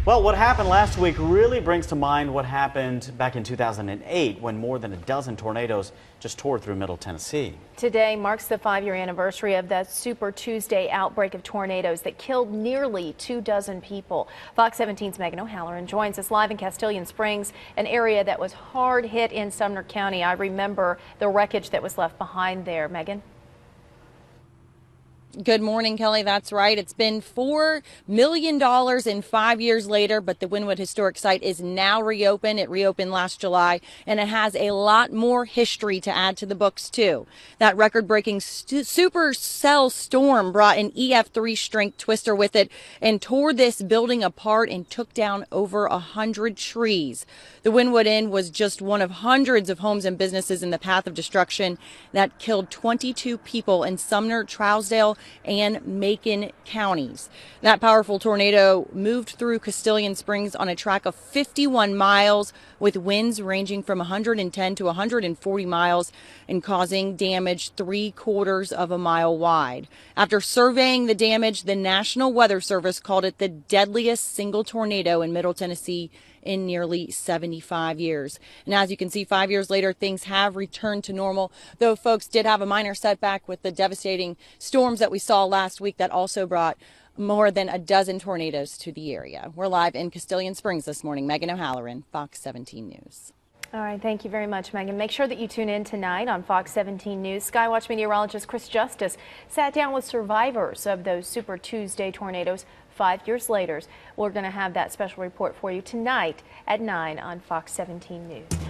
Well, what happened last week really brings to mind what happened back in 2008 when more than a dozen tornadoes just tore through Middle Tennessee. Today marks the 5-year anniversary of that Super Tuesday outbreak of tornadoes that killed nearly 24 people. Fox 17's Megan O'Halloran joins us live in Castilian Springs, an area that was hard hit in Sumner County. I remember the wreckage that was left behind there. Megan? Good morning, Kelly. That's right. It's been $4 million and 5 years later, but the Wynwood Historic Site is now reopened. It reopened last July, and it has a lot more history to add to the books, too. That record-breaking supercell storm brought an EF3 strength twister with it and tore this building apart and took down over 100 trees. The Wynwood Inn was just one of hundreds of homes and businesses in the path of destruction that killed 22 people in Sumner, Trousdale, and Macon counties. That powerful tornado moved through Castilian Springs on a track of 51 miles with winds ranging from 110 to 140 miles and causing damage 3/4 of a mile wide. After surveying the damage, the National Weather Service called it the deadliest single tornado in Middle Tennessee in nearly 75 years. And as you can see, 5 years later, things have returned to normal, though folks did have a minor setback with the devastating storms that we saw last week that also brought more than a dozen tornadoes to the area. We're live in Castilian Springs this morning. Megan O'Halloran, Fox 17 News. All right, thank you very much, Megan. Make sure that you tune in tonight on Fox 17 News. Skywatch meteorologist Chris Justice sat down with survivors of those Super Tuesday tornadoes 5 years later. We're going to have that special report for you tonight at 9 on Fox 17 News.